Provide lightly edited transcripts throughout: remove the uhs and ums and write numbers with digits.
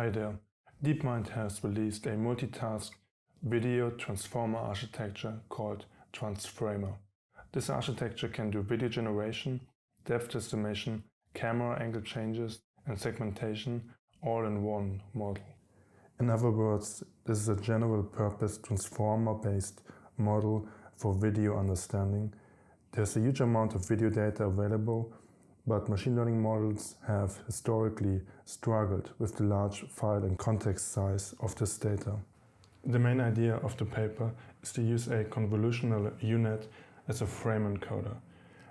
Hi there. Deepmind has released a multitask video transformer architecture called Transframer. This architecture can do video generation, depth estimation, camera angle changes, and segmentation all in one model. In other words, this is a general-purpose transformer-based model for video understanding. There's a huge amount of video data available, but machine learning models have historically struggled with the large file and context size of this data. The main idea of the paper is to use a convolutional unit as a frame encoder.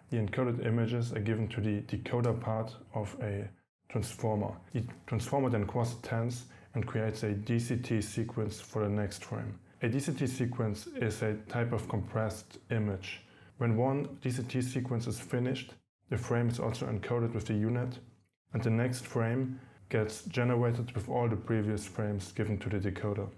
The encoded images are given to the decoder part of a transformer. The transformer then cross-attends and creates a DCT sequence for the next frame. A DCT sequence is a type of compressed image. When one DCT sequence is finished, the frame is also encoded with the unit, and the next frame gets generated with all the previous frames given to the decoder.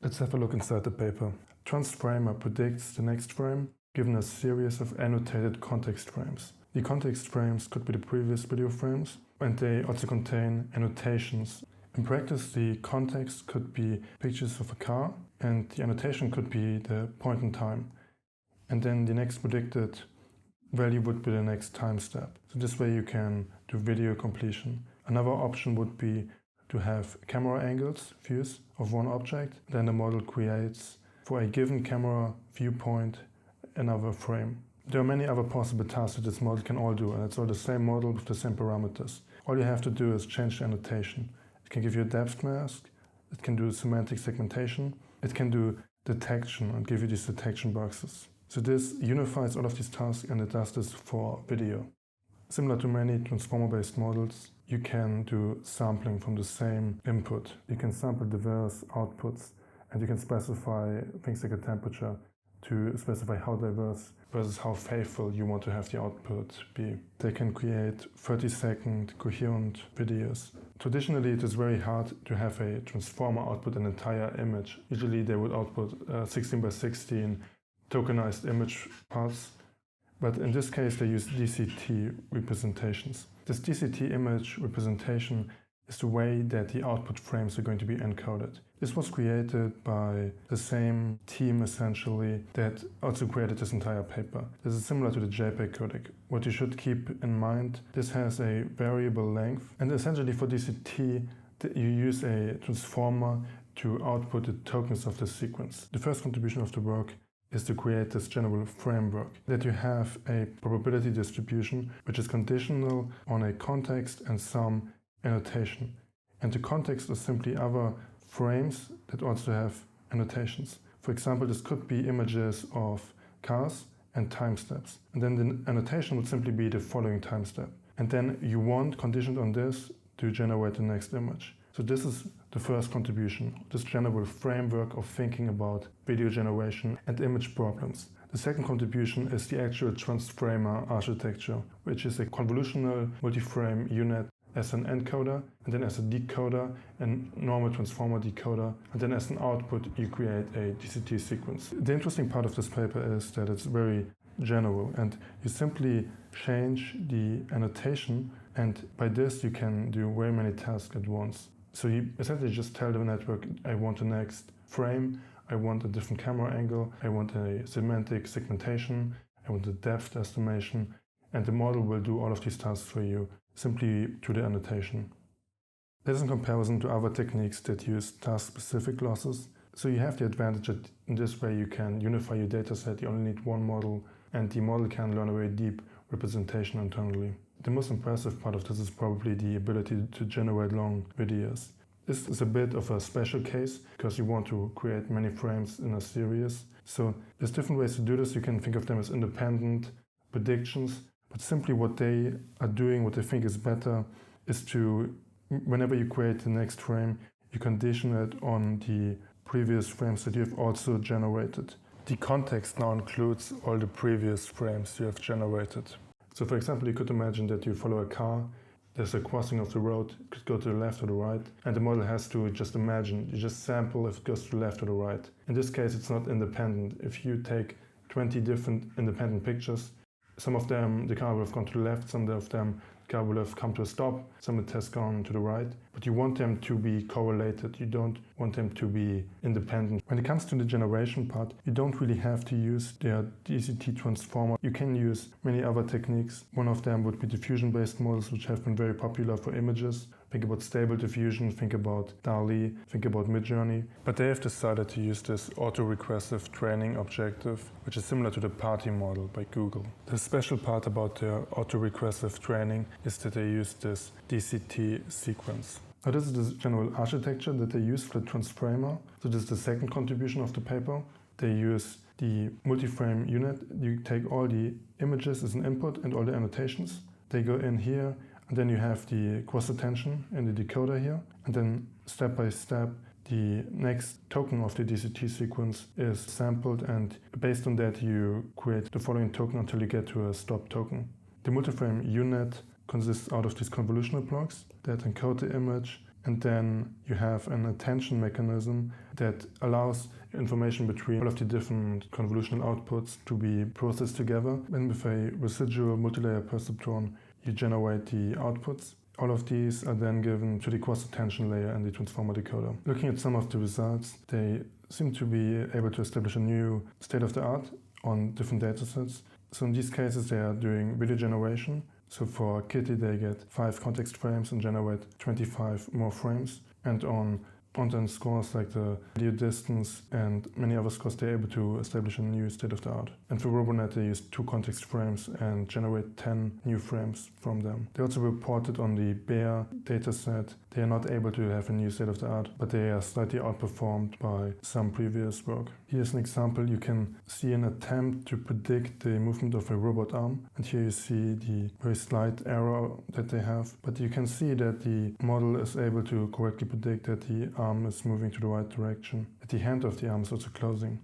Let's have a look inside the paper. Transframer predicts the next frame given a series of annotated context frames. The context frames could be the previous video frames, and they also contain annotations. In practice, the context could be pictures of a car, and the annotation could be the point in time. And then the next predicted value would be the next time step. So this way you can do video completion. Another option would be to have camera angles, views of one object. Then the model creates for a given camera viewpoint another frame. There are many other possible tasks that this model can all do, and it's all the same model with the same parameters. All you have to do is change the annotation. It can give you a depth mask, it can do semantic segmentation, it can do detection and give you these detection boxes. So this unifies all of these tasks, and it does this for video. Similar to many transformer-based models, you can do sampling from the same input. You can sample diverse outputs, and you can specify things like a temperature to specify how diverse versus how faithful you want to have the output be. They can create 30-second coherent videos. Traditionally, it is very hard to have a transformer output an entire image. Usually they would output 16 by 16 tokenized image parts, but in this case they use DCT representations. This DCT image representation is the way that the output frames are going to be encoded. This was created by the same team essentially that also created this entire paper. This is similar to the JPEG codec. What you should keep in mind, this has a variable length, and essentially for DCT you use a transformer to output the tokens of the sequence. The first contribution of the work is to create this general framework, that you have a probability distribution which is conditional on a context and some annotation. And the context is simply other frames that also have annotations. For example, this could be images of cars and time steps. And then the annotation would simply be the following time step. And then you want, conditioned on this, to generate the next image. So this is the first contribution, this general framework of thinking about video generation and image problems. The second contribution is the actual Transframer architecture, which is a convolutional multi-frame unit as an encoder, and then as a decoder, and normal transformer decoder, and then as an output you create a DCT sequence. The interesting part of this paper is that it's very general, and you simply change the annotation, and by this you can do very many tasks at once. So you essentially just tell the network, I want the next frame, I want a different camera angle, I want a semantic segmentation, I want a depth estimation, and the model will do all of these tasks for you simply to the annotation. That is in comparison to other techniques that use task-specific losses. So you have the advantage that in this way you can unify your dataset, you only need one model, and the model can learn a very deep representation internally. The most impressive part of this is probably the ability to generate long videos. This is a bit of a special case because you want to create many frames in a series. So there's different ways to do this. You can think of them as independent predictions, but simply what they are doing, what they think is better, is to, whenever you create the next frame, you condition it on the previous frames that you have also generated. The context now includes all the previous frames you have generated. So for example, you could imagine that you follow a car, there's a crossing of the road, it could go to the left or the right, and the model has to just imagine, you just sample if it goes to the left or the right. In this case, it's not independent. If you take 20 different independent pictures, some of them, the car will have gone to the left, some of them car will have come to a stop, some has gone to the right, but you want them to be correlated, you don't want them to be independent. When it comes to the generation part, you don't really have to use their DCT transformer. You can use many other techniques. One of them would be diffusion-based models, which have been very popular for images. Think about stable diffusion, think about Dall-E, think about Midjourney. But they have decided to use this auto-regressive training objective, which is similar to the party model by Google. The special part about their auto-regressive training is that they use this DCT sequence. Now this is the general architecture that they use for the Transframer. So this is the second contribution of the paper. They use the multi-frame unit. You take all the images as an input and all the annotations. They go in here, and then you have the cross-attention in the decoder here. And then step by step, the next token of the DCT sequence is sampled, and based on that you create the following token until you get to a stop token. The multi-frame unit consists out of these convolutional blocks that encode the image, and then you have an attention mechanism that allows information between all of the different convolutional outputs to be processed together. And with a residual multilayer perceptron, you generate the outputs. All of these are then given to the cross-attention layer and the transformer decoder. Looking at some of the results, they seem to be able to establish a new state-of-the-art on different datasets. So in these cases, they are doing video generation. So for Kitty, they get 5 context frames and generate 25 more frames. And on content scores like the video distance and many other scores, they're able to establish a new state-of-the-art. And for Robonaut, they use 2 context frames and generate 10 new frames from them. They also reported on the bare dataset. They are not able to have a new state-of-the-art, but they are slightly outperformed by some previous work. Here's an example. You can see an attempt to predict the movement of a robot arm. And here you see the very slight error that they have. But you can see that the model is able to correctly predict that the arm is moving to the right direction. That the hand of the arm is also closing.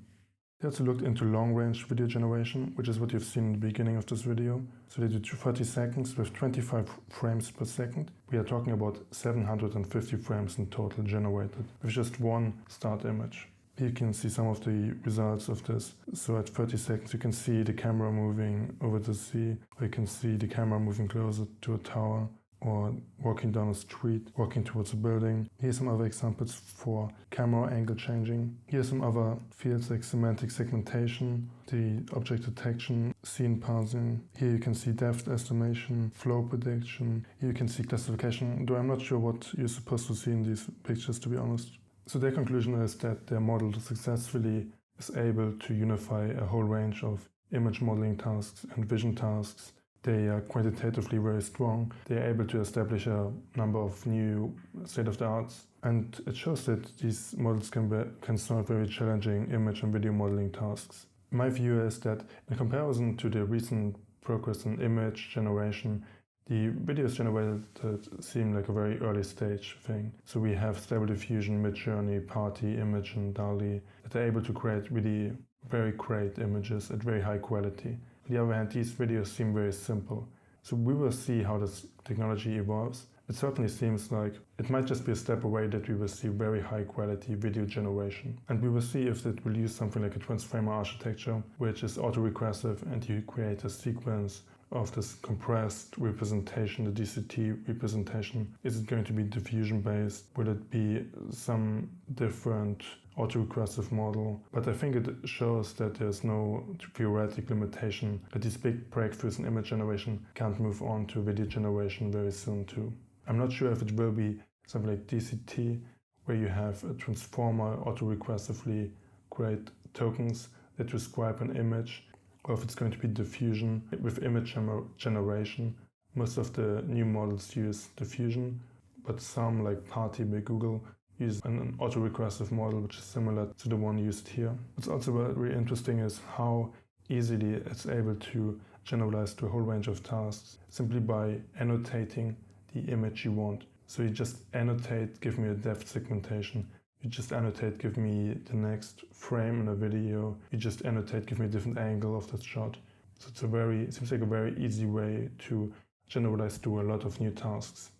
They also looked into long-range video generation, which is what you've seen in the beginning of this video. So they did 30 seconds with 25 frames per second. We are talking about 750 frames in total generated with just one start image. Here you can see some of the results of this. So at 30 seconds you can see the camera moving over the sea, or you can see the camera moving closer to a tower, or walking down a street, walking towards a building. Here's some other examples for camera angle changing. Here's some other fields like semantic segmentation, the object detection, scene parsing. Here you can see depth estimation, flow prediction. Here you can see classification, though I'm not sure what you're supposed to see in these pictures, to be honest. So their conclusion is that their model successfully is able to unify a whole range of image modeling tasks and vision tasks. They are quantitatively very strong. They are able to establish a number of new state-of-the-arts. And it shows that these models can solve very challenging image and video modeling tasks. My view is that in comparison to the recent progress in image generation, the videos generated seem like a very early stage thing. So we have Stable Diffusion, Midjourney, Party, Image, and Dall-E that are able to create really very great images at very high quality. On the other hand, these videos seem very simple. So we will see how this technology evolves. It certainly seems like it might just be a step away that we will see very high quality video generation. And we will see if it will use something like a Transframer architecture, which is auto-regressive, and you create a sequence of this compressed representation, the DCT representation. Is it going to be diffusion-based? Will it be some different auto-regressive model? But I think it shows that there's no theoretic limitation, that these big breakthroughs in image generation can't move on to video generation very soon too. I'm not sure if it will be something like DCT, where you have a transformer auto-regressively create tokens that describe an image, or if it's going to be diffusion with image generation. Most of the new models use diffusion, but some, like Party by Google, use an auto-regressive model which is similar to the one used here. What's also very interesting is how easily it's able to generalize to a whole range of tasks simply by annotating the image you want. So you just annotate, give me a depth segmentation. You just annotate, give me the next frame in a video. You just annotate, give me a different angle of that shot. So it seems like a very easy way to generalize to a lot of new tasks.